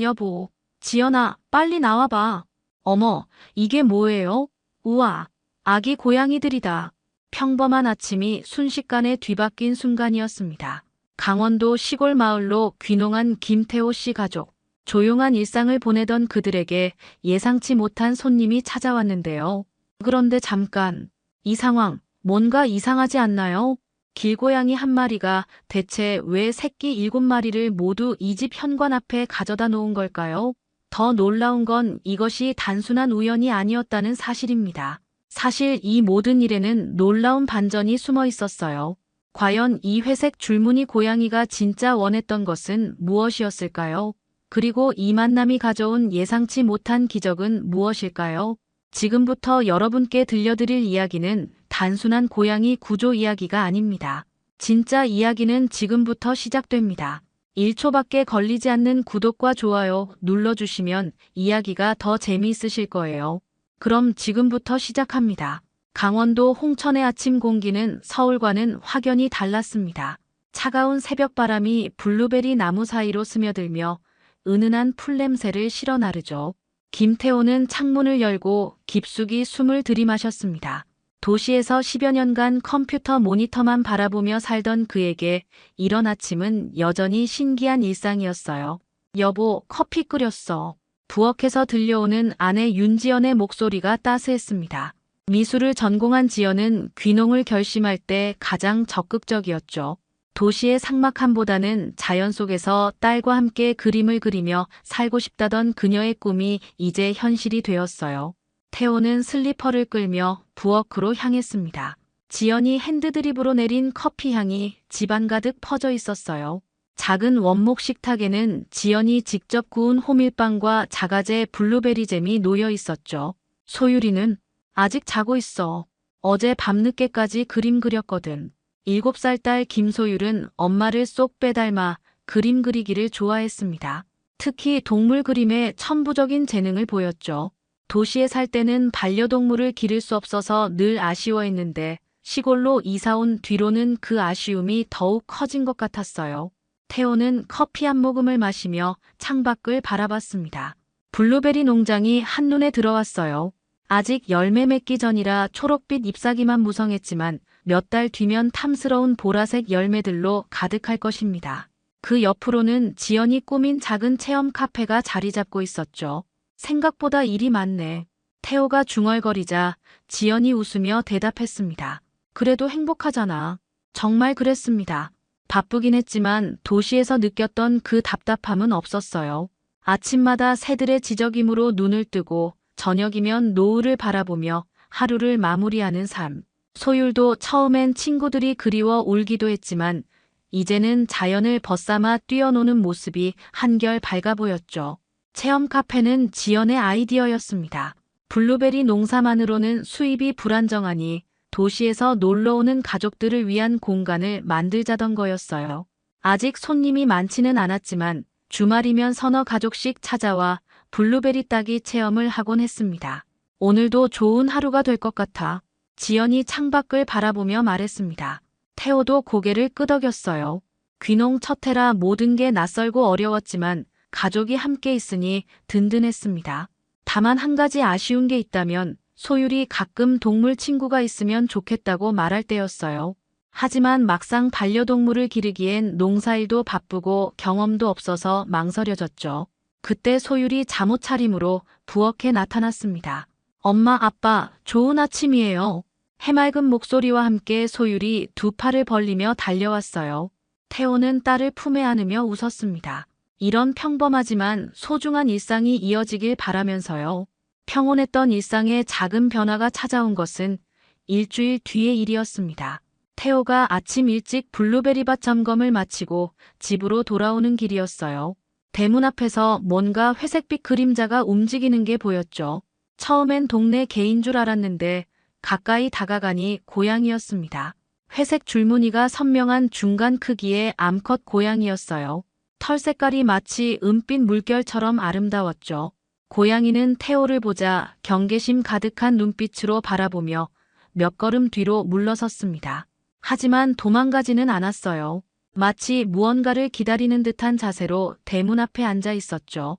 여보, 지연아, 빨리 나와봐. 어머, 이게 뭐예요? 우와, 아기 고양이들이다. 평범한 아침이 순식간에 뒤바뀐 순간이었습니다. 강원도 시골 마을로 귀농한 김태호 씨 가족. 조용한 일상을 보내던 그들에게 예상치 못한 손님이 찾아왔는데요. 그런데 잠깐, 이 상황, 뭔가 이상하지 않나요? 길고양이 한 마리가 대체 왜 새끼 7마리를 모두 이 집 현관 앞에 가져다 놓은 걸까요? 더 놀라운 건 이것이 단순한 우연이 아니었다는 사실입니다. 사실 이 모든 일에는 놀라운 반전이 숨어 있었어요. 과연 이 회색 줄무늬 고양이가 진짜 원했던 것은 무엇이었을까요? 그리고 이 만남이 가져온 예상치 못한 기적은 무엇일까요? 지금부터 여러분께 들려드릴 이야기는 단순한 고양이 구조 이야기가 아닙니다. 진짜 이야기는 지금부터 시작됩니다. 1초밖에 걸리지 않는 구독과 좋아요 눌러주시면 이야기가 더 재미있으실 거예요. 그럼 지금부터 시작합니다. 강원도 홍천의 아침 공기는 서울과는 확연히 달랐습니다. 차가운 새벽바람이 블루베리 나무 사이로 스며들며 은은한 풀냄새를 실어 나르죠. 김태호는 창문을 열고 깊숙이 숨을 들이마셨습니다. 도시에서 10여 년간 컴퓨터 모니터만 바라보며 살던 그에게 이런 아침은 여전히 신기한 일상이었어요. 여보, 커피 끓였어. 부엌에서 들려오는 아내 윤지연의 목소리가 따스했습니다. 미술을 전공한 지연은 귀농을 결심할 때 가장 적극적이었죠. 도시의 삭막함보다는 자연 속에서 딸과 함께 그림을 그리며 살고 싶다던 그녀의 꿈이 이제 현실이 되었어요. 태호는 슬리퍼를 끌며 부엌으로 향했습니다. 지연이 핸드드립으로 내린 커피 향이 집안 가득 퍼져 있었어요. 작은 원목 식탁에는 지연이 직접 구운 호밀빵과 자가제 블루베리 잼이 놓여 있었죠. 소율이는 아직 자고 있어. 어제 밤늦게까지 그림 그렸거든. 7살 딸 김소율은 엄마를 쏙 빼닮아 그림 그리기를 좋아했습니다. 특히 동물 그림에 천부적인 재능을 보였죠. 도시에 살 때는 반려동물을 기를 수 없어서 늘 아쉬워했는데 시골로 이사 온 뒤로는 그 아쉬움이 더욱 커진 것 같았어요. 태호는 커피 한 모금을 마시며 창밖을 바라봤습니다. 블루베리 농장이 한눈에 들어왔어요. 아직 열매 맺기 전이라 초록빛 잎사귀만 무성했지만 몇 달 뒤면 탐스러운 보라색 열매들로 가득할 것입니다. 그 옆으로는 지연이 꾸민 작은 체험 카페가 자리 잡고 있었죠. 생각보다 일이 많네. 태호가 중얼거리자 지연이 웃으며 대답했습니다. 그래도 행복하잖아. 정말 그랬습니다. 바쁘긴 했지만 도시에서 느꼈던 그 답답함은 없었어요. 아침마다 새들의 지저귀으로 눈을 뜨고 저녁이면 노을을 바라보며 하루를 마무리하는 삶. 소율도 처음엔 친구들이 그리워 울기도 했지만 이제는 자연을 벗삼아 뛰어노는 모습이 한결 밝아 보였죠. 체험 카페는 지연의 아이디어였습니다. 블루베리 농사만으로는 수입이 불안정하니 도시에서 놀러오는 가족들을 위한 공간을 만들자던 거였어요. 아직 손님이 많지는 않았지만 주말이면 서너 가족씩 찾아와 블루베리 따기 체험을 하곤 했습니다. 오늘도 좋은 하루가 될 것 같아. 지연이 창밖을 바라보며 말했습니다. 태호도 고개를 끄덕였어요. 귀농 첫 해라 모든 게 낯설고 어려웠지만 가족이 함께 있으니 든든했습니다. 다만 한 가지 아쉬운 게 있다면 소율이 가끔 동물 친구가 있으면 좋겠다고 말할 때였어요. 하지만 막상 반려동물을 기르기엔 농사일도 바쁘고 경험도 없어서 망설여졌죠. 그때 소율이 잠옷 차림으로 부엌에 나타났습니다. 엄마, 아빠, 좋은 아침이에요. 해맑은 목소리와 함께 소율이 두 팔을 벌리며 달려왔어요. 태호는 딸을 품에 안으며 웃었습니다. 이런 평범하지만 소중한 일상이 이어지길 바라면서요. 평온했던 일상에 작은 변화가 찾아온 것은 일주일 뒤의 일이었습니다. 태호가 아침 일찍 블루베리밭 점검을 마치고 집으로 돌아오는 길이었어요. 대문 앞에서 뭔가 회색빛 그림자가 움직이는 게 보였죠. 처음엔 동네 개인 줄 알았는데 가까이 다가가니 고양이였습니다. 회색 줄무늬가 선명한 중간 크기의 암컷 고양이였어요. 털 색깔이 마치 은빛 물결처럼 아름다웠죠. 고양이는 태호를 보자 경계심 가득한 눈빛으로 바라보며 몇 걸음 뒤로 물러섰습니다. 하지만 도망가지는 않았어요. 마치 무언가를 기다리는 듯한 자세로 대문 앞에 앉아 있었죠.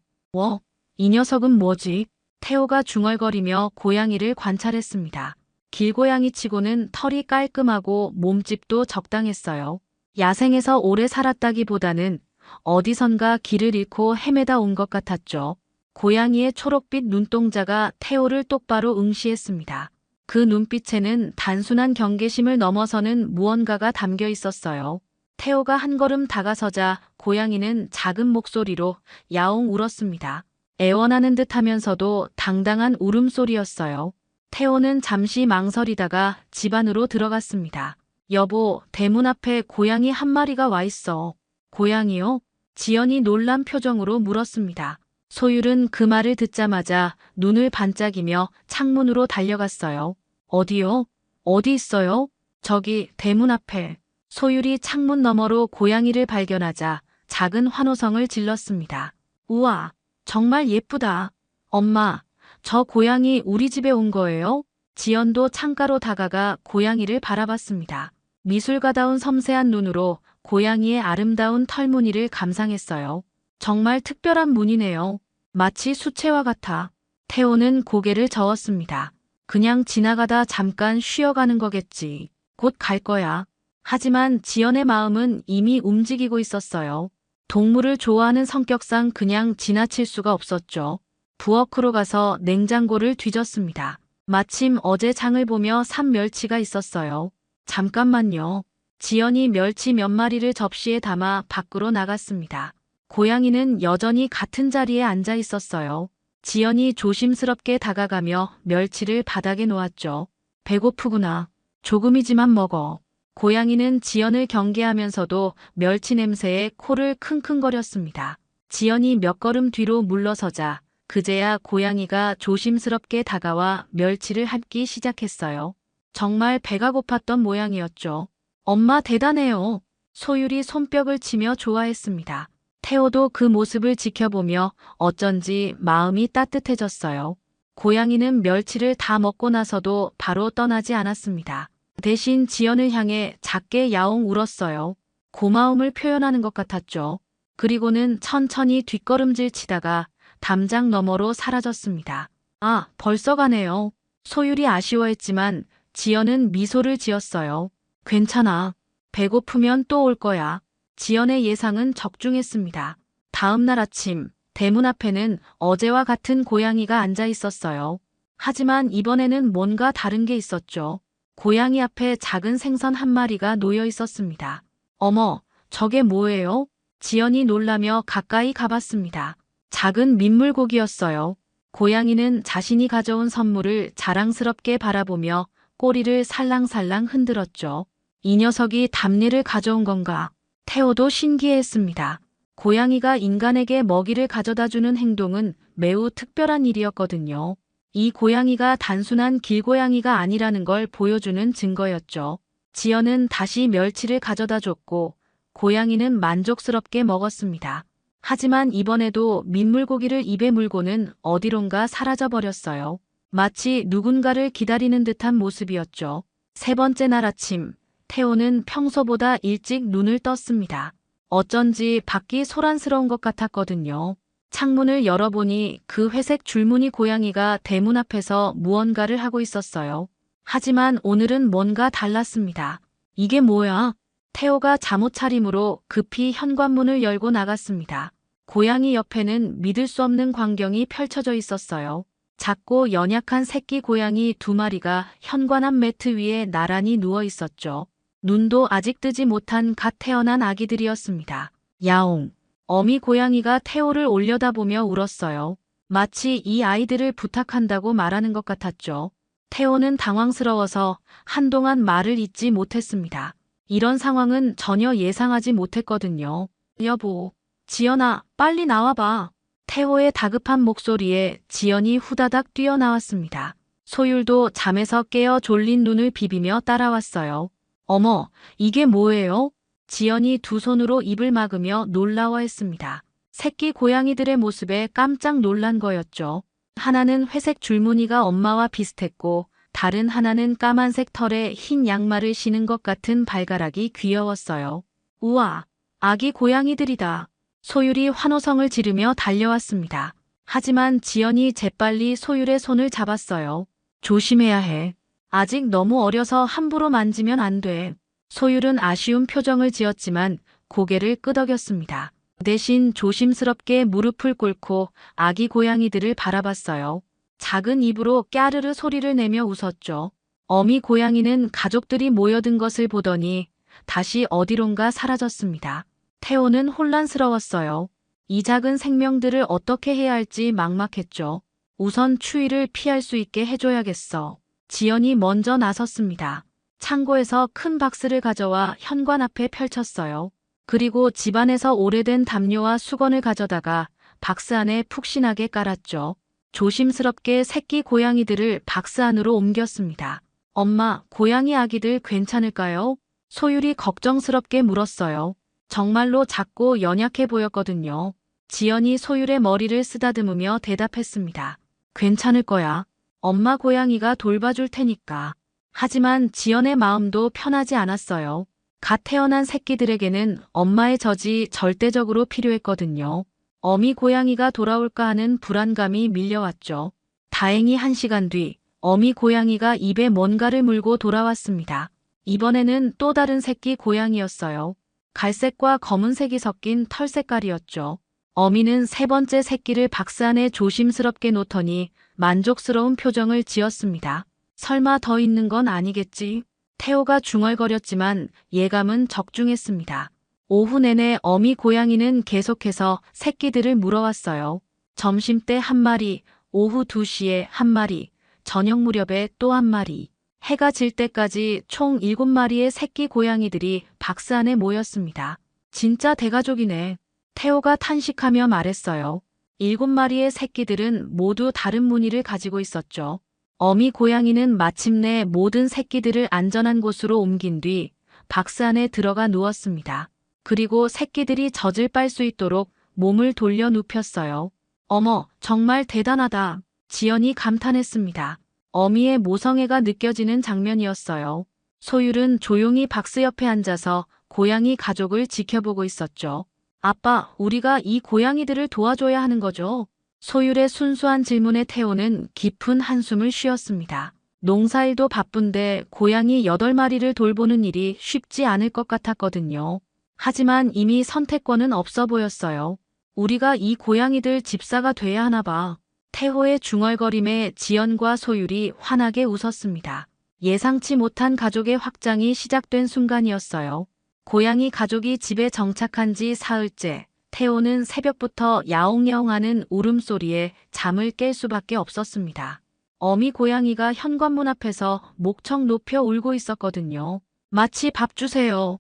이 녀석은 뭐지? 태호가 중얼거리며 고양이를 관찰했습니다. 길고양이치고는 털이 깔끔하고 몸집도 적당했어요. 야생에서 오래 살았다기보다는 어디선가 길을 잃고 헤매다 온 것 같았죠. 고양이의 초록빛 눈동자가 태호를 똑바로 응시했습니다. 그 눈빛에는 단순한 경계심을 넘어서는 무언가가 담겨 있었어요. 태호가 한 걸음 다가서자 고양이는 작은 목소리로 야옹 울었습니다. 애원하는 듯 하면서도 당당한 울음소리였어요. 태호는 잠시 망설이다가 집 안으로 들어갔습니다. 여보, 대문 앞에 고양이 한 마리가 와 있어. 고양이요? 지연이 놀란 표정으로 물었습니다. 소율은 그 말을 듣자마자 눈을 반짝이며 창문으로 달려갔어요. 어디요? 어디 있어요? 저기 대문 앞에. 소율이 창문 너머로 고양이를 발견하자 작은 환호성을 질렀습니다. 우와, 정말 예쁘다. 엄마, 저 고양이 우리 집에 온 거예요? 지연도 창가로 다가가 고양이를 바라봤습니다. 미술가다운 섬세한 눈으로 고양이의 아름다운 털무늬를 감상했어요. 정말 특별한 무늬네요. 마치 수채화 같아. 태호는 고개를 저었습니다. 그냥 지나가다 잠깐 쉬어가는 거겠지. 곧 갈 거야. 하지만 지연의 마음은 이미 움직이고 있었어요. 동물을 좋아하는 성격상 그냥 지나칠 수가 없었죠. 부엌으로 가서 냉장고를 뒤졌습니다. 마침 어제 장을 보며 산 멸치가 있었어요. 잠깐만요. 지연이 멸치 몇 마리를 접시에 담아 밖으로 나갔습니다. 고양이는 여전히 같은 자리에 앉아 있었어요. 지연이 조심스럽게 다가가며 멸치를 바닥에 놓았죠. 배고프구나. 조금이지만 먹어. 고양이는 지연을 경계하면서도 멸치 냄새에 코를 킁킁거렸습니다. 지연이 몇 걸음 뒤로 물러서자 그제야 고양이가 조심스럽게 다가와 멸치를 핥기 시작했어요. 정말 배가 고팠던 모양이었죠. 엄마 대단해요. 소율이 손뼉을 치며 좋아했습니다. 태호도 그 모습을 지켜보며 어쩐지 마음이 따뜻해졌어요. 고양이는 멸치를 다 먹고 나서도 바로 떠나지 않았습니다. 대신 지연을 향해 작게 야옹 울었어요. 고마움을 표현하는 것 같았죠. 그리고는 천천히 뒷걸음질 치다가 담장 너머로 사라졌습니다. 아, 벌써 가네요. 소율이 아쉬워했지만 지연은 미소를 지었어요. 괜찮아. 배고프면 또 올 거야. 지연의 예상은 적중했습니다. 다음 날 아침, 대문 앞에는 어제와 같은 고양이가 앉아 있었어요. 하지만 이번에는 뭔가 다른 게 있었죠. 고양이 앞에 작은 생선 한 마리가 놓여 있었습니다. 어머, 저게 뭐예요? 지연이 놀라며 가까이 가봤습니다. 작은 민물고기였어요. 고양이는 자신이 가져온 선물을 자랑스럽게 바라보며 꼬리를 살랑살랑 흔들었죠. 이 녀석이 답례를 가져온 건가? 태호도 신기해했습니다. 고양이가 인간에게 먹이를 가져다주는 행동은 매우 특별한 일이었거든요. 이 고양이가 단순한 길고양이가 아니라는 걸 보여주는 증거였죠. 지연은 다시 멸치를 가져다 줬고 고양이는 만족스럽게 먹었습니다. 하지만 이번에도 민물고기를 입에 물고는 어디론가 사라져버렸어요. 마치 누군가를 기다리는 듯한 모습이었죠. 세 번째 날 아침, 태호는 평소보다 일찍 눈을 떴습니다. 어쩐지 밖이 소란스러운 것 같았거든요. 창문을 열어보니 그 회색 줄무늬 고양이가 대문 앞에서 무언가를 하고 있었어요. 하지만 오늘은 뭔가 달랐습니다. 이게 뭐야? 태호가 잠옷 차림으로 급히 현관문을 열고 나갔습니다. 고양이 옆에는 믿을 수 없는 광경이 펼쳐져 있었어요. 작고 연약한 새끼 고양이 두 마리가 현관 앞 매트 위에 나란히 누워 있었죠. 눈도 아직 뜨지 못한 갓 태어난 아기들이었습니다. 야옹. 어미 고양이가 태호를 올려다보며 울었어요. 마치 이 아이들을 부탁한다고 말하는 것 같았죠. 태호는 당황스러워서 한동안 말을 잇지 못했습니다. 이런 상황은 전혀 예상하지 못했거든요. 여보, 지연아, 빨리 나와봐. 태호의 다급한 목소리에 지연이 후다닥 뛰어나왔습니다. 소율도 잠에서 깨어 졸린 눈을 비비며 따라왔어요. 어머, 이게 뭐예요? 지연이 두 손으로 입을 막으며 놀라워했습니다. 새끼 고양이들의 모습에 깜짝 놀란 거였죠. 하나는 회색 줄무늬가 엄마와 비슷했고 다른 하나는 까만색 털에 흰 양말을 신은 것 같은 발가락이 귀여웠어요. 우와, 아기 고양이들이다. 소율이 환호성을 지르며 달려왔습니다. 하지만 지연이 재빨리 소율의 손을 잡았어요. 조심해야 해. 아직 너무 어려서 함부로 만지면 안 돼. 소율은 아쉬운 표정을 지었지만 고개를 끄덕였습니다. 대신 조심스럽게 무릎을 꿇고 아기 고양이들을 바라봤어요. 작은 입으로 까르르 소리를 내며 웃었죠. 어미 고양이는 가족들이 모여든 것을 보더니 다시 어디론가 사라졌습니다. 태호는 혼란스러웠어요. 이 작은 생명들을 어떻게 해야 할지 막막했죠. 우선 추위를 피할 수 있게 해줘야겠어. 지연이 먼저 나섰습니다. 창고에서 큰 박스를 가져와 현관 앞에 펼쳤어요. 그리고 집안에서 오래된 담요와 수건을 가져다가 박스 안에 푹신하게 깔았죠. 조심스럽게 새끼 고양이들을 박스 안으로 옮겼습니다. 엄마, 고양이 아기들 괜찮을까요? 소율이 걱정스럽게 물었어요. 정말로 작고 연약해 보였거든요. 지연이 소율의 머리를 쓰다듬으며 대답했습니다. 괜찮을 거야. 엄마 고양이가 돌봐줄 테니까. 하지만 지연의 마음도 편하지 않았어요. 갓 태어난 새끼들에게는 엄마의 젖이 절대적으로 필요했거든요. 어미 고양이가 돌아올까 하는 불안감이 밀려왔죠. 다행히 1시간 뒤 어미 고양이가 입에 뭔가를 물고 돌아왔습니다. 이번에는 또 다른 새끼 고양이였어요. 갈색과 검은색이 섞인 털 색깔이었죠. 어미는 3번째 새끼를 박스 안에 조심스럽게 놓더니 만족스러운 표정을 지었습니다. 설마 더 있는 건 아니겠지? 태호가 중얼거렸지만 예감은 적중했습니다. 오후 내내 어미 고양이는 계속해서 새끼들을 물어왔어요. 점심때 1마리, 오후 2시에 1마리, 저녁 무렵에 또 1마리. 해가 질 때까지 총 7마리의 새끼 고양이들이 박스 안에 모였습니다. 진짜 대가족이네. 태호가 탄식하며 말했어요. 7마리의 새끼들은 모두 다른 무늬를 가지고 있었죠. 어미 고양이는 마침내 모든 새끼들을 안전한 곳으로 옮긴 뒤 박스 안에 들어가 누웠습니다. 그리고 새끼들이 젖을 빨 수 있도록 몸을 돌려 눕혔어요. 어머, 정말 대단하다. 지연이 감탄했습니다. 어미의 모성애가 느껴지는 장면이었어요. 소율은 조용히 박스 옆에 앉아서 고양이 가족을 지켜보고 있었죠. 아빠, 우리가 이 고양이들을 도와줘야 하는 거죠? 소율의 순수한 질문에 태호는 깊은 한숨을 쉬었습니다. 농사일도 바쁜데 고양이 8마리를 돌보는 일이 쉽지 않을 것 같았거든요. 하지만 이미 선택권은 없어 보였어요. 우리가 이 고양이들 집사가 돼야 하나 봐. 태호의 중얼거림에 지연과 소율이 환하게 웃었습니다. 예상치 못한 가족의 확장이 시작된 순간이었어요. 고양이 가족이 집에 정착한 지 사흘째, 태호는 새벽부터 야옹야옹하는 울음소리에 잠을 깰 수밖에 없었습니다. 어미 고양이가 현관문 앞에서 목청 높여 울고 있었거든요. 마치 밥 주세요.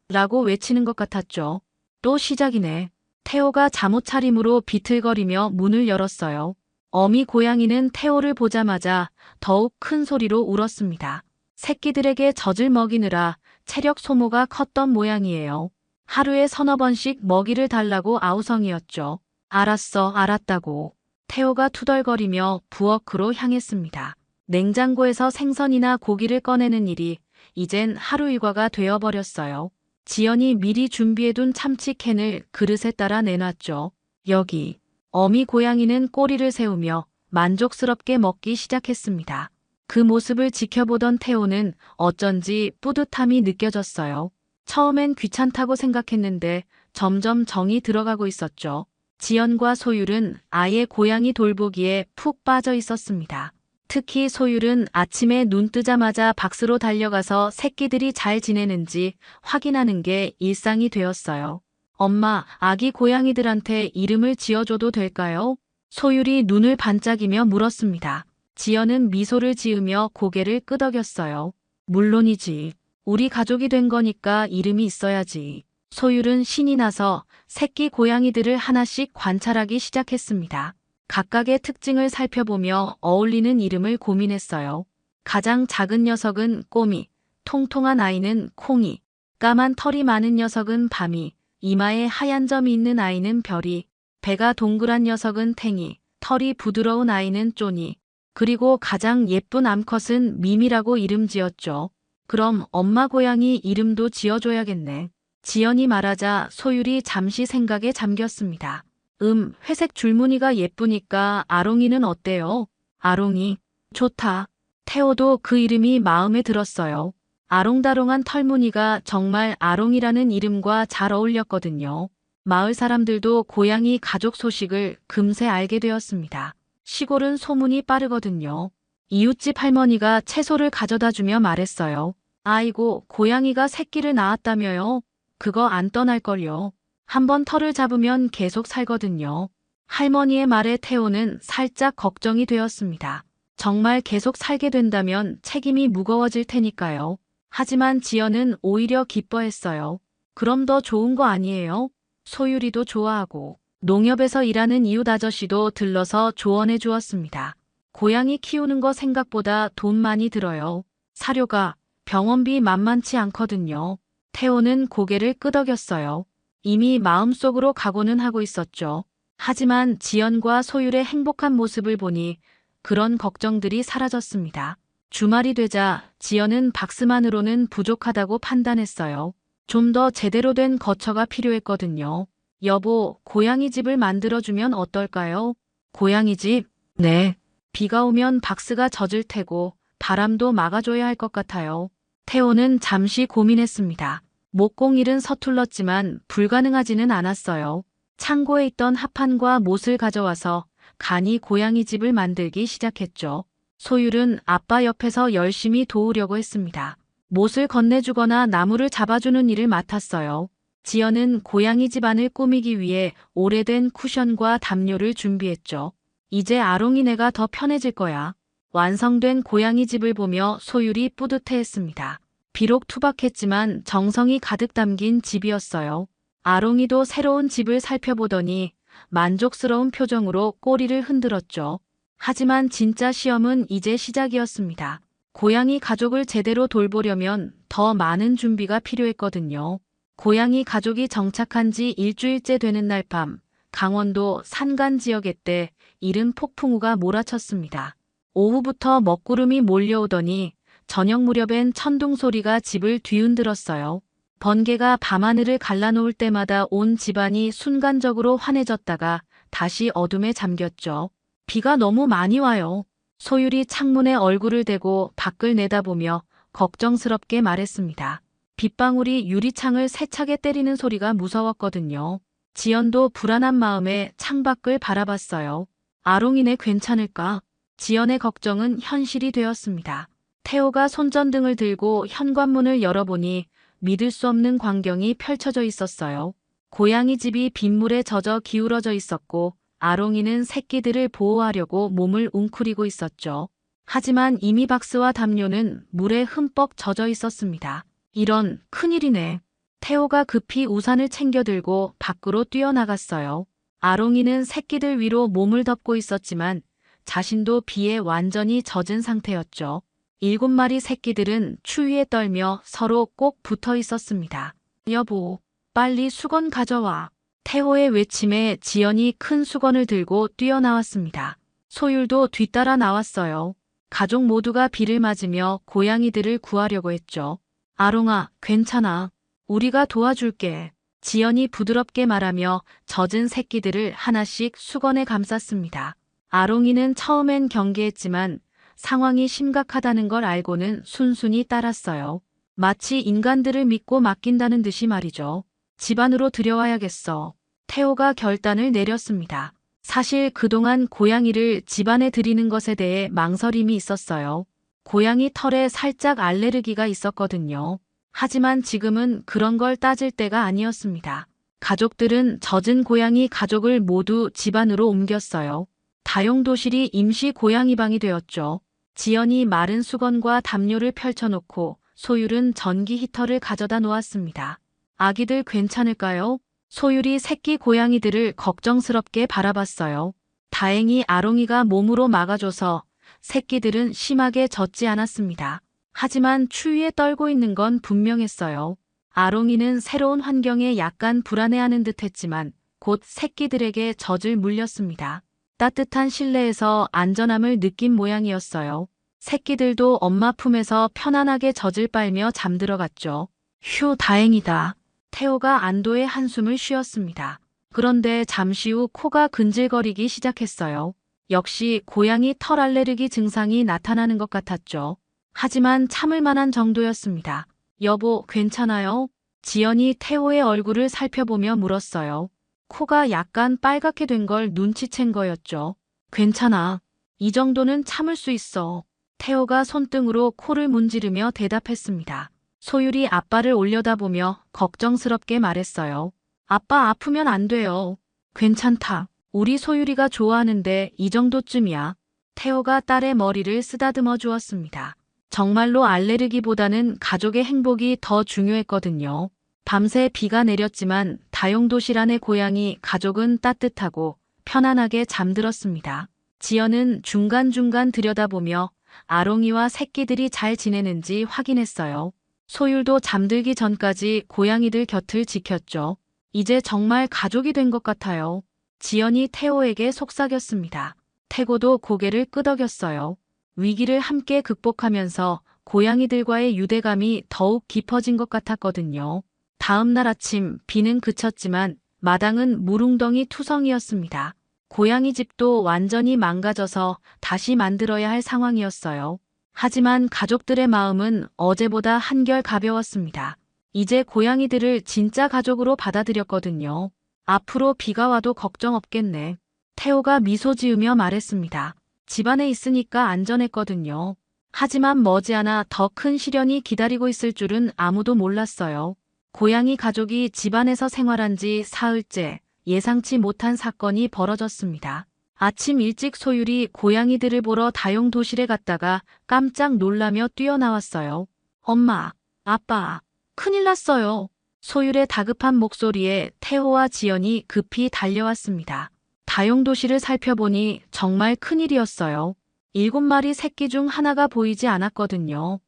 라고 외치는 것 같았죠. 또 시작이네. 태호가 잠옷차림으로 비틀거리며 문을 열었어요. 어미 고양이는 태호를 보자마자 더욱 큰 소리로 울었습니다. 새끼들에게 젖을 먹이느라 체력 소모가 컸던 모양이에요. 하루에 3~4번씩 먹이를 달라고 아우성이었죠. 알았어, 알았다고. 태호가 투덜거리며 부엌으로 향했습니다. 냉장고에서 생선이나 고기를 꺼내는 일이 이젠 하루 일과가 되어버렸어요. 지연이 미리 준비해둔 참치캔을 그릇에 따라 내놨죠. 여기. 어미 고양이는 꼬리를 세우며 만족스럽게 먹기 시작했습니다. 그 모습을 지켜보던 태호는 어쩐지 뿌듯함이 느껴졌어요. 처음엔 귀찮다고 생각했는데 점점 정이 들어가고 있었죠. 지연과 소율은 아예 고양이 돌보기에 푹 빠져 있었습니다. 특히 소율은 아침에 눈 뜨자마자 박스로 달려가서 새끼들이 잘 지내는지 확인하는 게 일상이 되었어요. 엄마, 아기 고양이들한테 이름을 지어줘도 될까요? 소율이 눈을 반짝이며 물었습니다. 지연은 미소를 지으며 고개를 끄덕였어요. 물론이지. 우리 가족이 된 거니까 이름이 있어야지. 소율은 신이 나서 새끼 고양이들을 하나씩 관찰하기 시작했습니다. 각각의 특징을 살펴보며 어울리는 이름을 고민했어요. 가장 작은 녀석은 꼬미, 통통한 아이는 콩이, 까만 털이 많은 녀석은 밤이, 이마에 하얀 점이 있는 아이는 별이, 배가 동그란 녀석은 탱이, 털이 부드러운 아이는 쪼니, 그리고 가장 예쁜 암컷은 미미라고 이름 지었죠. 그럼 엄마 고양이 이름도 지어줘야겠네. 지연이 말하자 소율이 잠시 생각에 잠겼습니다. 회색 줄무늬가 예쁘니까 아롱이는 어때요? 아롱이. 좋다. 태호도 그 이름이 마음에 들었어요. 아롱다롱한 털무늬가 정말 아롱이라는 이름과 잘 어울렸거든요. 마을 사람들도 고양이 가족 소식을 금세 알게 되었습니다. 시골은 소문이 빠르거든요. 이웃집 할머니가 채소를 가져다 주며 말했어요. 아이고, 고양이가 새끼를 낳았다며요. 그거 안 떠날걸요. 한번 털을 잡으면 계속 살거든요. 할머니의 말에 태호는 살짝 걱정이 되었습니다. 정말 계속 살게 된다면 책임이 무거워질 테니까요. 하지만 지연은 오히려 기뻐했어요. 그럼 더 좋은 거 아니에요? 소율이도 좋아하고 농협에서 일하는 이웃 아저씨도 들러서 조언해 주었습니다. 고양이 키우는 거 생각보다 돈 많이 들어요. 사료가, 병원비 만만치 않거든요. 태호는 고개를 끄덕였어요. 이미 마음속으로 각오는 하고 있었죠. 하지만 지연과 소율의 행복한 모습을 보니 그런 걱정들이 사라졌습니다. 주말이 되자 지연은 박스만으로는 부족하다고 판단했어요. 좀 더 제대로 된 거처가 필요했거든요. 여보, 고양이 집을 만들어주면 어떨까요? 고양이 집? 네. 비가 오면 박스가 젖을 테고 바람도 막아줘야 할 것 같아요. 태호는 잠시 고민했습니다. 목공일은 서툴렀지만 불가능하지는 않았어요. 창고에 있던 합판과 못을 가져와서 간이 고양이 집을 만들기 시작했죠. 소율은 아빠 옆에서 열심히 도우려고 했습니다. 못을 건네주거나 나무를 잡아주는 일을 맡았어요. 지연은 고양이 집 안을 꾸미기 위해 오래된 쿠션과 담요를 준비했죠. 이제 아롱이네가 더 편해질 거야. 완성된 고양이 집을 보며 소율이 뿌듯해했습니다. 비록 투박했지만 정성이 가득 담긴 집이었어요. 아롱이도 새로운 집을 살펴보더니 만족스러운 표정으로 꼬리를 흔들었죠. 하지만 진짜 시험은 이제 시작이었습니다. 고양이 가족을 제대로 돌보려면 더 많은 준비가 필요했거든요. 고양이 가족이 정착한 지 일주일째 되는 날 밤, 강원도 산간 지역에 때 이른 폭풍우가 몰아쳤습니다. 오후부터 먹구름이 몰려오더니 저녁 무렵엔 천둥 소리가 집을 뒤흔들었어요. 번개가 밤하늘을 갈라놓을 때마다 온 집안이 순간적으로 환해졌다가 다시 어둠에 잠겼죠. 비가 너무 많이 와요. 소율이 창문에 얼굴을 대고 밖을 내다보며 걱정스럽게 말했습니다. 빗방울이 유리창을 세차게 때리는 소리가 무서웠거든요. 지연도 불안한 마음에 창밖을 바라봤어요. 아롱이네 괜찮을까? 지연의 걱정은 현실이 되었습니다. 태호가 손전등을 들고 현관문을 열어보니 믿을 수 없는 광경이 펼쳐져 있었어요. 고양이 집이 빗물에 젖어 기울어져 있었고 아롱이는 새끼들을 보호하려고 몸을 웅크리고 있었죠. 하지만 이미 박스와 담요는 물에 흠뻑 젖어 있었습니다. 이런 큰일이네. 태호가 급히 우산을 챙겨 들고 밖으로 뛰어나갔어요. 아롱이는 새끼들 위로 몸을 덮고 있었지만 자신도 비에 완전히 젖은 상태였죠. 7마리 새끼들은 추위에 떨며 서로 꼭 붙어 있었습니다. 여보, 빨리 수건 가져와. 태호의 외침에 지연이 큰 수건을 들고 뛰어나왔습니다. 소율도 뒤따라 나왔어요. 가족 모두가 비를 맞으며 고양이들을 구하려고 했죠. 아롱아, 괜찮아. 우리가 도와줄게. 지연이 부드럽게 말하며 젖은 새끼들을 하나씩 수건에 감쌌습니다. 아롱이는 처음엔 경계했지만 상황이 심각하다는 걸 알고는 순순히 따랐어요. 마치 인간들을 믿고 맡긴다는 듯이 말이죠. 집 안으로 들여와야겠어. 태호가 결단을 내렸습니다. 사실 그동안 고양이를 집 안에 들이는 것에 대해 망설임이 있었어요. 고양이 털에 살짝 알레르기가 있었거든요. 하지만 지금은 그런 걸 따질 때가 아니었습니다. 가족들은 젖은 고양이 가족을 모두 집 안으로 옮겼어요. 다용도실이 임시 고양이방이 되었죠. 지연이 마른 수건과 담요를 펼쳐놓고 소율은 전기 히터를 가져다 놓았습니다. 아기들 괜찮을까요? 소율이 새끼 고양이들을 걱정스럽게 바라봤어요. 다행히 아롱이가 몸으로 막아줘서 새끼들은 심하게 젖지 않았습니다. 하지만 추위에 떨고 있는 건 분명했어요. 아롱이는 새로운 환경에 약간 불안해하는 듯했지만 곧 새끼들에게 젖을 물렸습니다. 따뜻한 실내에서 안전함을 느낀 모양이었어요. 새끼들도 엄마 품에서 편안하게 젖을 빨며 잠들어갔죠. 휴, 다행이다. 태호가 안도의 한숨을 쉬었습니다. 그런데 잠시 후 코가 근질거리기 시작했어요. 역시 고양이 털 알레르기 증상이 나타나는 것 같았죠. 하지만 참을 만한 정도였습니다. 여보, 괜찮아요? 지연이 태호의 얼굴을 살펴보며 물었어요. 코가 약간 빨갛게 된 걸 눈치챈 거였죠. 괜찮아. 이 정도는 참을 수 있어. 태호가 손등으로 코를 문지르며 대답했습니다. 소율이 아빠를 올려다보며 걱정스럽게 말했어요. 아빠 아프면 안 돼요. 괜찮다. 우리 소율이가 좋아하는데 이 정도쯤이야. 태호가 딸의 머리를 쓰다듬어 주었습니다. 정말로 알레르기보다는 가족의 행복이 더 중요했거든요. 밤새 비가 내렸지만 다용도실 안의 고양이 가족은 따뜻하고 편안하게 잠들었습니다. 지연은 중간중간 들여다보며 아롱이와 새끼들이 잘 지내는지 확인했어요. 소율도 잠들기 전까지 고양이들 곁을 지켰죠. 이제 정말 가족이 된 것 같아요. 지연이 태호에게 속삭였습니다. 태고도 고개를 끄덕였어요. 위기를 함께 극복하면서 고양이들과의 유대감이 더욱 깊어진 것 같았거든요. 다음 날 아침 비는 그쳤지만 마당은 물웅덩이 투성이었습니다. 고양이 집도 완전히 망가져서 다시 만들어야 할 상황이었어요. 하지만 가족들의 마음은 어제보다 한결 가벼웠습니다. 이제 고양이들을 진짜 가족으로 받아들였거든요. 앞으로 비가 와도 걱정 없겠네. 태호가 미소 지으며 말했습니다. 집안에 있으니까 안전했거든요. 하지만 머지않아 더 큰 시련이 기다리고 있을 줄은 아무도 몰랐어요. 고양이 가족이 집안에서 생활한 지 사흘째 예상치 못한 사건이 벌어졌습니다. 아침 일찍 소율이 고양이들을 보러 다용도실에 갔다가 깜짝 놀라며 뛰어나왔어요. 엄마, 아빠, 큰일 났어요. 소율의 다급한 목소리에 태호와 지연이 급히 달려왔습니다. 다용도실을 살펴보니 정말 큰일이었어요. 7마리 새끼 중 하나가 보이지 않았거든요.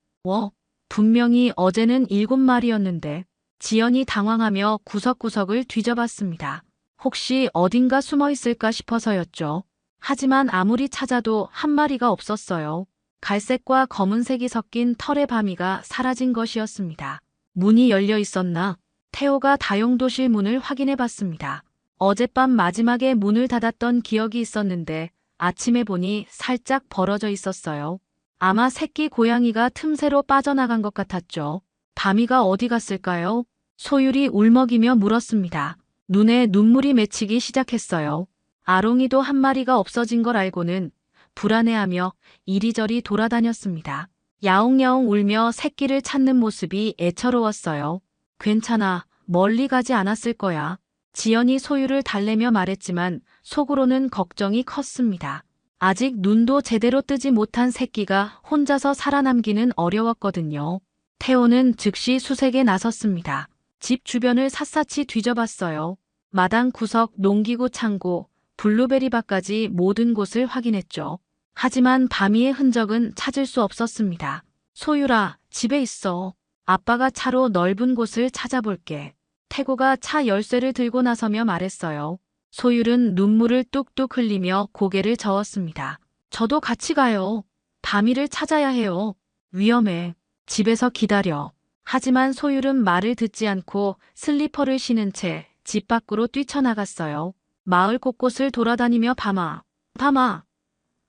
분명히 어제는 7마리였는데. 지연이 당황하며 구석구석을 뒤져봤습니다. 혹시 어딘가 숨어 있을까 싶어서였죠. 하지만 아무리 찾아도 한 마리가 없었어요. 갈색과 검은색이 섞인 털의 바미가 사라진 것이었습니다. 문이 열려 있었나? 태호가 다용도실 문을 확인해 봤습니다. 어젯밤 마지막에 문을 닫았던 기억이 있었는데 아침에 보니 살짝 벌어져 있었어요. 아마 새끼 고양이가 틈새로 빠져나간 것 같았죠. 바미가 어디 갔을까요? 소율이 울먹이며 물었습니다. 눈에 눈물이 맺히기 시작했어요. 아롱이도 한 마리가 없어진 걸 알고는 불안해하며 이리저리 돌아다녔습니다. 야옹야옹 울며 새끼를 찾는 모습이 애처로웠어요. 괜찮아, 멀리 가지 않았을 거야. 지연이 소율을 달래며 말했지만 속으로는 걱정이 컸습니다. 아직 눈도 제대로 뜨지 못한 새끼가 혼자서 살아남기는 어려웠거든요. 태호는 즉시 수색에 나섰습니다. 집 주변을 샅샅이 뒤져봤어요. 마당 구석, 농기구 창고, 블루베리밭까지 모든 곳을 확인했죠. 하지만 바미의 흔적은 찾을 수 없었습니다. 소율아, 집에 있어. 아빠가 차로 넓은 곳을 찾아볼게. 태고가 차 열쇠를 들고 나서며 말했어요. 소율은 눈물을 뚝뚝 흘리며 고개를 저었습니다. 저도 같이 가요. 바미를 찾아야 해요. 위험해. 집에서 기다려. 하지만 소율은 말을 듣지 않고 슬리퍼를 신은 채 집 밖으로 뛰쳐나갔어요. 마을 곳곳을 돌아다니며 바마, 바마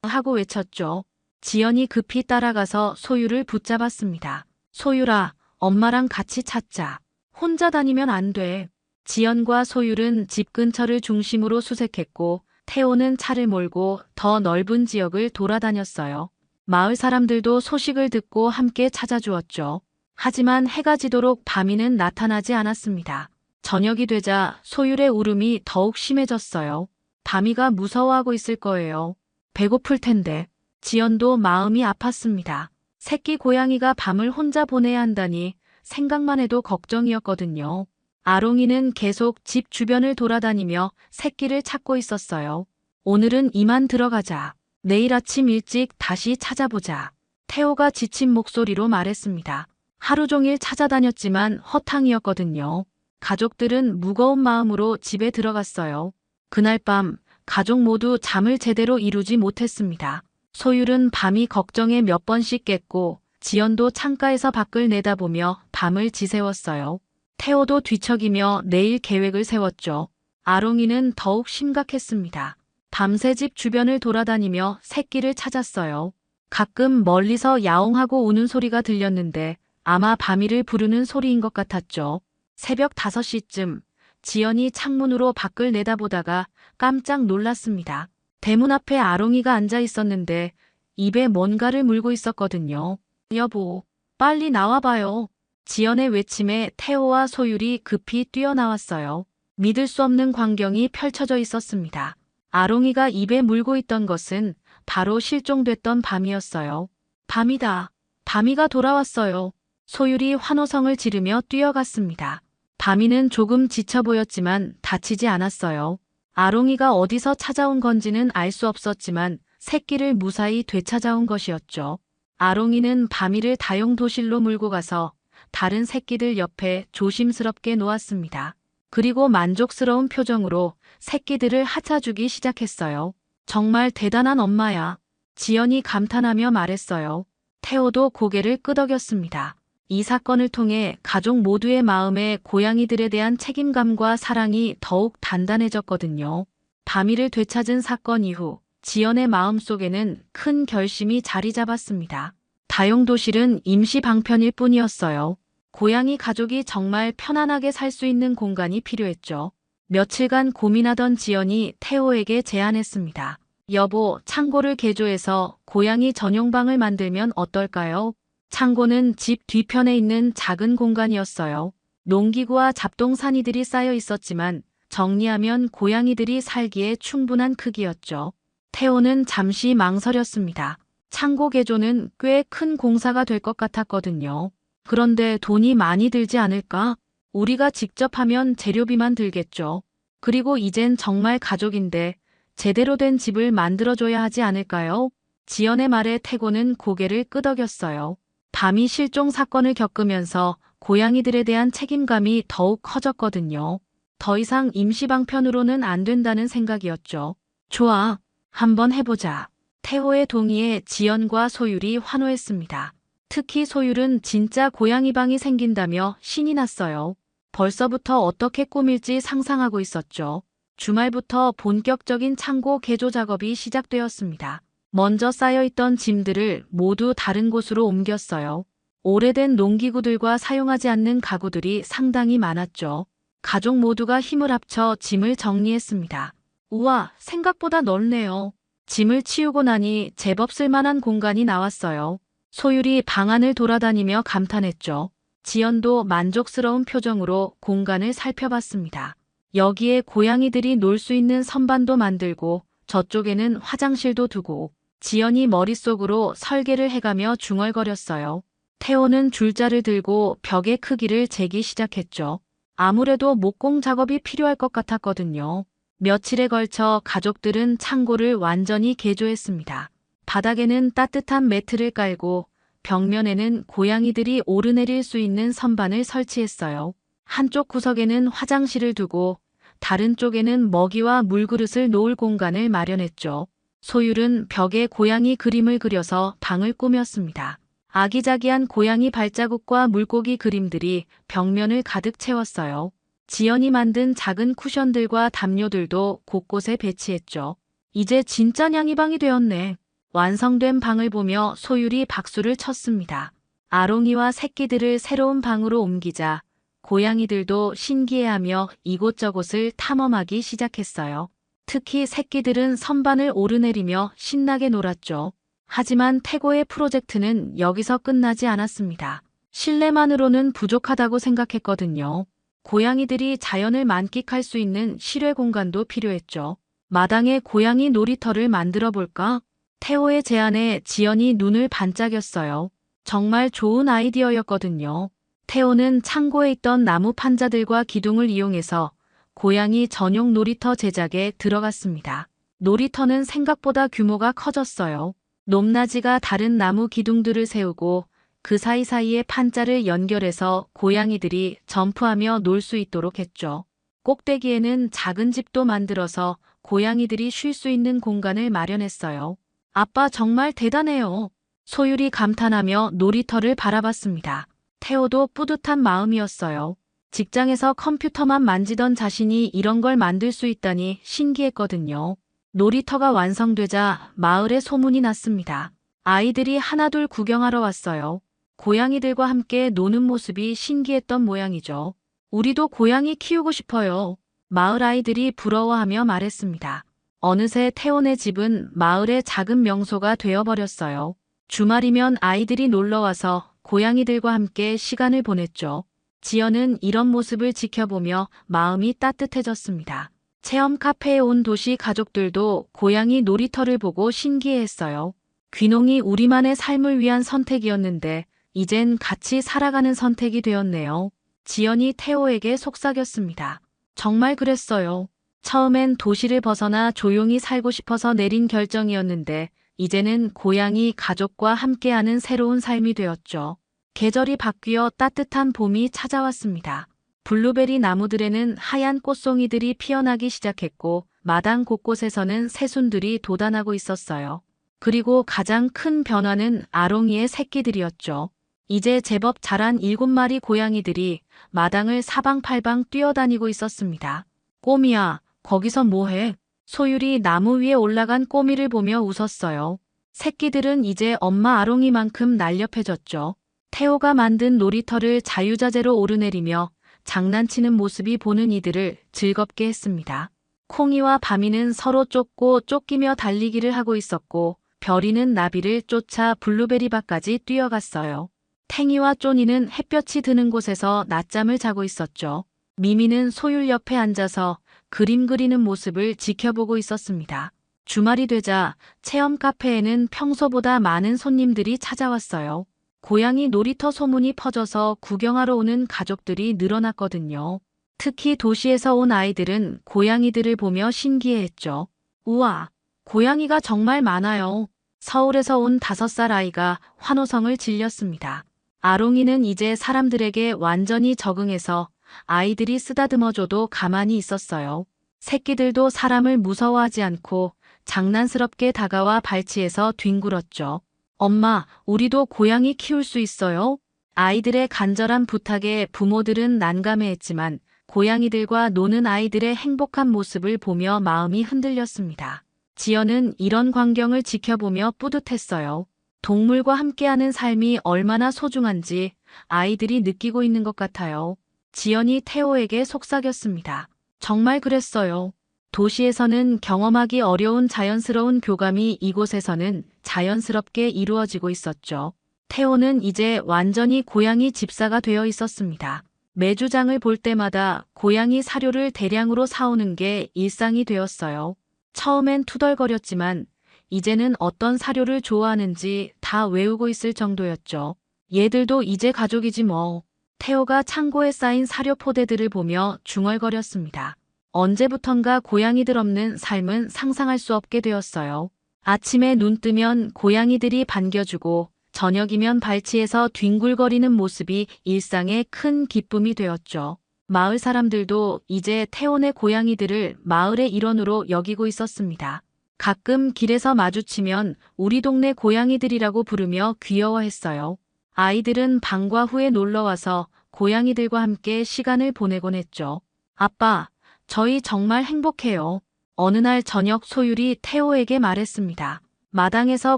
하고 외쳤죠. 지연이 급히 따라가서 소율을 붙잡았습니다. 소율아, 엄마랑 같이 찾자. 혼자 다니면 안 돼. 지연과 소율은 집 근처를 중심으로 수색했고 태호는 차를 몰고 더 넓은 지역을 돌아다녔어요. 마을 사람들도 소식을 듣고 함께 찾아주었죠. 하지만 해가 지도록 바미는 나타나지 않았습니다. 저녁이 되자 소율의 울음이 더욱 심해졌어요. 바미가 무서워하고 있을 거예요. 배고플 텐데. 지연도 마음이 아팠습니다. 새끼 고양이가 밤을 혼자 보내야 한다니 생각만 해도 걱정이었거든요. 아롱이는 계속 집 주변을 돌아다니며 새끼를 찾고 있었어요. 오늘은 이만 들어가자. 내일 아침 일찍 다시 찾아보자. 태호가 지친 목소리로 말했습니다. 하루 종일 찾아다녔지만 허탕이었거든요. 가족들은 무거운 마음으로 집에 들어갔어요. 그날 밤 가족 모두 잠을 제대로 이루지 못했습니다. 소율은 밤이 걱정에 몇 번씩 깼고 지연도 창가에서 밖을 내다보며 밤을 지새웠어요. 태호도 뒤척이며 내일 계획을 세웠죠. 아롱이는 더욱 심각했습니다. 밤새 집 주변을 돌아다니며 새끼를 찾았어요. 가끔 멀리서 야옹하고 우는 소리가 들렸는데 아마 밤이를 부르는 소리인 것 같았죠. 새벽 5시쯤 지연이 창문으로 밖을 내다보다가 깜짝 놀랐습니다. 대문 앞에 아롱이가 앉아 있었는데 입에 뭔가를 물고 있었거든요. 여보, 빨리 나와봐요. 지연의 외침에 태호와 소율이 급히 뛰어나왔어요. 믿을 수 없는 광경이 펼쳐져 있었습니다. 아롱이가 입에 물고 있던 것은 바로 실종됐던 밤이었어요. 밤이다. 밤이가 돌아왔어요. 소율이 환호성을 지르며 뛰어갔습니다. 밤이는 조금 지쳐 보였지만 다치지 않았어요. 아롱이가 어디서 찾아온 건지는 알 수 없었지만 새끼를 무사히 되찾아온 것이었죠. 아롱이는 밤이를 다용도실로 몰고 가서 다른 새끼들 옆에 조심스럽게 놓았습니다. 그리고 만족스러운 표정으로 새끼들을 하차주기 시작했어요. 정말 대단한 엄마야. 지연이 감탄하며 말했어요. 태호도 고개를 끄덕였습니다. 이 사건을 통해 가족 모두의 마음에 고양이들에 대한 책임감과 사랑이 더욱 단단해졌거든요. 밤이를 되찾은 사건 이후 지연의 마음속에는 큰 결심이 자리 잡았습니다. 다용도실은 임시 방편일 뿐이었어요. 고양이 가족이 정말 편안하게 살 수 있는 공간이 필요했죠. 며칠간 고민하던 지연이 태호에게 제안했습니다. 여보, 창고를 개조해서 고양이 전용방을 만들면 어떨까요? 창고는 집 뒤편에 있는 작은 공간이었어요. 농기구와 잡동사니들이 쌓여 있었지만 정리하면 고양이들이 살기에 충분한 크기였죠. 태호는 잠시 망설였습니다. 창고 개조는 꽤 큰 공사가 될 것 같았거든요. 그런데 돈이 많이 들지 않을까? 우리가 직접 하면 재료비만 들겠죠. 그리고 이젠 정말 가족인데 제대로 된 집을 만들어줘야 하지 않을까요? 지연의 말에 태고는 고개를 끄덕였어요. 밤이 실종 사건을 겪으면서 고양이들에 대한 책임감이 더욱 커졌거든요. 더 이상 임시방편으로는 안 된다는 생각이었죠. 좋아, 한번 해보자. 태호의 동의에 지연과 소율이 환호했습니다. 특히 소율은 진짜 고양이 방이 생긴다며 신이 났어요. 벌써부터 어떻게 꾸밀지 상상하고 있었죠. 주말부터 본격적인 창고 개조 작업이 시작되었습니다. 먼저 쌓여있던 짐들을 모두 다른 곳으로 옮겼어요. 오래된 농기구들과 사용하지 않는 가구들이 상당히 많았죠. 가족 모두가 힘을 합쳐 짐을 정리했습니다. 우와, 생각보다 넓네요. 짐을 치우고 나니 제법 쓸만한 공간이 나왔어요. 소율이 방 안을 돌아다니며 감탄했죠. 지연도 만족스러운 표정으로 공간을 살펴봤습니다. 여기에 고양이들이 놀 수 있는 선반도 만들고 저쪽에는 화장실도 두고 지연이 머릿속으로 설계를 해가며 중얼거렸어요. 태호는 줄자를 들고 벽의 크기를 재기 시작했죠. 아무래도 목공 작업이 필요할 것 같았거든요. 며칠에 걸쳐 가족들은 창고를 완전히 개조했습니다. 바닥에는 따뜻한 매트를 깔고 벽면에는 고양이들이 오르내릴 수 있는 선반을 설치했어요. 한쪽 구석에는 화장실을 두고 다른 쪽에는 먹이와 물그릇을 놓을 공간을 마련했죠. 소율은 벽에 고양이 그림을 그려서 방을 꾸몄습니다. 아기자기한 고양이 발자국과 물고기 그림들이 벽면을 가득 채웠어요. 지연이 만든 작은 쿠션들과 담요들도 곳곳에 배치했죠. 이제 진짜 냥이방이 되었네. 완성된 방을 보며 소율이 박수를 쳤습니다. 아롱이와 새끼들을 새로운 방으로 옮기자 고양이들도 신기해하며 이곳저곳을 탐험하기 시작했어요. 특히 새끼들은 선반을 오르내리며 신나게 놀았죠. 하지만 태고의 프로젝트는 여기서 끝나지 않았습니다. 실내만으로는 부족하다고 생각했거든요. 고양이들이 자연을 만끽할 수 있는 실외 공간도 필요했죠. 마당에 고양이 놀이터를 만들어 볼까? 태호의 제안에 지연이 눈을 반짝였어요. 정말 좋은 아이디어였거든요. 태호는 창고에 있던 나무 판자들과 기둥을 이용해서 고양이 전용 놀이터 제작에 들어갔습니다. 놀이터는 생각보다 규모가 커졌어요. 높낮이가 다른 나무 기둥들을 세우고 그 사이사이에 판자를 연결해서 고양이들이 점프하며 놀 수 있도록 했죠. 꼭대기에는 작은 집도 만들어서 고양이들이 쉴 수 있는 공간을 마련했어요. 아빠 정말 대단해요. 소율이 감탄하며 놀이터를 바라봤습니다. 태호도 뿌듯한 마음이었어요. 직장에서 컴퓨터만 만지던 자신이 이런 걸 만들 수 있다니 신기했거든요. 놀이터가 완성되자 마을에 소문이 났습니다. 아이들이 하나둘 구경하러 왔어요. 고양이들과 함께 노는 모습이 신기했던 모양이죠. 우리도 고양이 키우고 싶어요. 마을 아이들이 부러워하며 말했습니다. 어느새 태온의 집은 마을의 작은 명소가 되어버렸어요. 주말이면 아이들이 놀러와서 고양이들과 함께 시간을 보냈죠. 지연은 이런 모습을 지켜보며 마음이 따뜻해졌습니다. 체험 카페에 온 도시 가족들도 고양이 놀이터를 보고 신기해했어요. 귀농이 우리만의 삶을 위한 선택이었는데 이젠 같이 살아가는 선택이 되었네요. 지연이 태호에게 속삭였습니다. 정말 그랬어요. 처음엔 도시를 벗어나 조용히 살고 싶어서 내린 결정이었는데 이제는 고양이 가족과 함께하는 새로운 삶이 되었죠. 계절이 바뀌어 따뜻한 봄이 찾아왔습니다. 블루베리 나무들에는 하얀 꽃송이들이 피어나기 시작했고 마당 곳곳에서는 새순들이 돋아나고 있었어요. 그리고 가장 큰 변화는 아롱이의 새끼들이었죠. 이제 제법 자란 7마리 고양이들이 마당을 사방팔방 뛰어다니고 있었습니다. 꼬미야, 거기서 뭐해? 소율이 나무 위에 올라간 꼬미를 보며 웃었어요. 새끼들은 이제 엄마 아롱이만큼 날렵해졌죠. 태호가 만든 놀이터를 자유자재로 오르내리며 장난치는 모습이 보는 이들을 즐겁게 했습니다. 콩이와 바미는 서로 쫓고 쫓기며 달리기를 하고 있었고 별이는 나비를 쫓아 블루베리 밭까지 뛰어갔어요. 탱이와 쪼니는 햇볕이 드는 곳에서 낮잠을 자고 있었죠. 미미는 소율 옆에 앉아서 그림 그리는 모습을 지켜보고 있었습니다. 주말이 되자 체험 카페에는 평소보다 많은 손님들이 찾아왔어요. 고양이 놀이터 소문이 퍼져서 구경하러 오는 가족들이 늘어났거든요. 특히 도시에서 온 아이들은 고양이들을 보며 신기해했죠. 우와, 고양이가 정말 많아요. 서울에서 온 5살 아이가 환호성을 질렸습니다. 아롱이는 이제 사람들에게 완전히 적응해서 아이들이 쓰다듬어줘도 가만히 있었어요. 새끼들도 사람을 무서워하지 않고 장난스럽게 다가와 발치해서 뒹굴었죠. 엄마, 우리도 고양이 키울 수 있어요? 아이들의 간절한 부탁에 부모들은 난감해했지만 고양이들과 노는 아이들의 행복한 모습을 보며 마음이 흔들렸습니다. 지연은 이런 광경을 지켜보며 뿌듯했어요. 동물과 함께하는 삶이 얼마나 소중한지 아이들이 느끼고 있는 것 같아요. 지연이 태호에게 속삭였습니다. 정말 그랬어요. 도시에서는 경험하기 어려운 자연스러운 교감이 이곳에서는 자연스럽게 이루어지고 있었죠. 태호는 이제 완전히 고양이 집사가 되어 있었습니다. 매주 장을 볼 때마다 고양이 사료를 대량으로 사오는 게 일상이 되었어요. 처음엔 투덜거렸지만 이제는 어떤 사료를 좋아하는지 다 외우고 있을 정도였죠. 얘들도 이제 가족이지 뭐. 태호가 창고에 쌓인 사료 포대들을 보며 중얼거렸습니다. 언제부턴가 고양이들 없는 삶은 상상할 수 없게 되었어요. 아침에 눈 뜨면 고양이들이 반겨주고 저녁이면 발치에서 뒹굴거리는 모습이 일상의 큰 기쁨이 되었죠. 마을 사람들도 이제 태온의 고양이들을 마을의 일원으로 여기고 있었습니다. 가끔 길에서 마주치면 우리 동네 고양이들이라고 부르며 귀여워했어요. 아이들은 방과 후에 놀러와서 고양이들과 함께 시간을 보내곤 했죠. 아빠, 저희 정말 행복해요. 어느 날 저녁 소율이 태호에게 말했습니다. 마당에서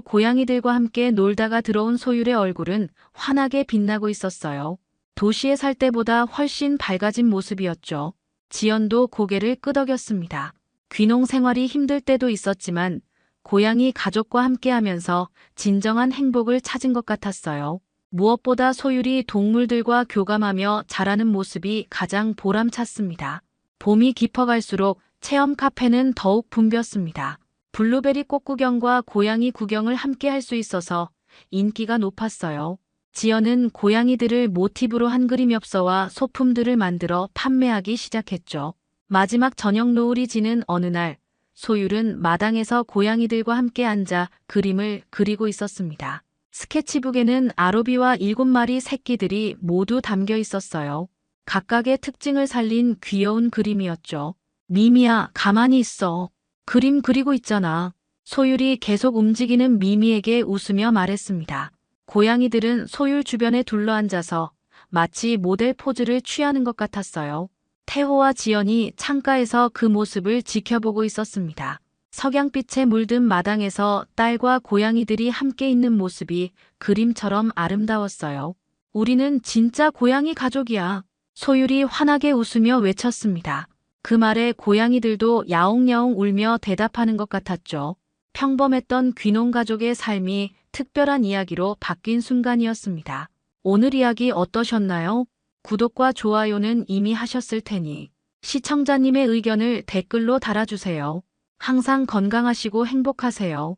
고양이들과 함께 놀다가 들어온 소율의 얼굴은 환하게 빛나고 있었어요. 도시에 살 때보다 훨씬 밝아진 모습이었죠. 지연도 고개를 끄덕였습니다. 귀농 생활이 힘들 때도 있었지만 고양이 가족과 함께하면서 진정한 행복을 찾은 것 같았어요. 무엇보다 소율이 동물들과 교감하며 자라는 모습이 가장 보람찼습니다. 봄이 깊어갈수록 체험 카페는 더욱 붐볐습니다. 블루베리 꽃 구경과 고양이 구경을 함께 할 수 있어서 인기가 높았어요. 지연은 고양이들을 모티브로 한 그림 엽서와 소품들을 만들어 판매하기 시작했죠. 마지막 저녁 노을이 지는 어느 날, 소율은 마당에서 고양이들과 함께 앉아 그림을 그리고 있었습니다. 스케치북에는 아로비와 7마리 새끼들이 모두 담겨 있었어요. 각각의 특징을 살린 귀여운 그림이었죠. 미미야, 가만히 있어. 그림 그리고 있잖아. 소율이 계속 움직이는 미미에게 웃으며 말했습니다. 고양이들은 소율 주변에 둘러앉아서 마치 모델 포즈를 취하는 것 같았어요. 태호와 지연이 창가에서 그 모습을 지켜보고 있었습니다. 석양빛에 물든 마당에서 딸과 고양이들이 함께 있는 모습이 그림처럼 아름다웠어요. 우리는 진짜 고양이 가족이야. 소율이 환하게 웃으며 외쳤습니다. 그 말에 고양이들도 야옹야옹 울며 대답하는 것 같았죠. 평범했던 귀농 가족의 삶이 특별한 이야기로 바뀐 순간이었습니다. 오늘 이야기 어떠셨나요? 구독과 좋아요는 이미 하셨을 테니 시청자님의 의견을 댓글로 달아주세요. 항상 건강하시고 행복하세요.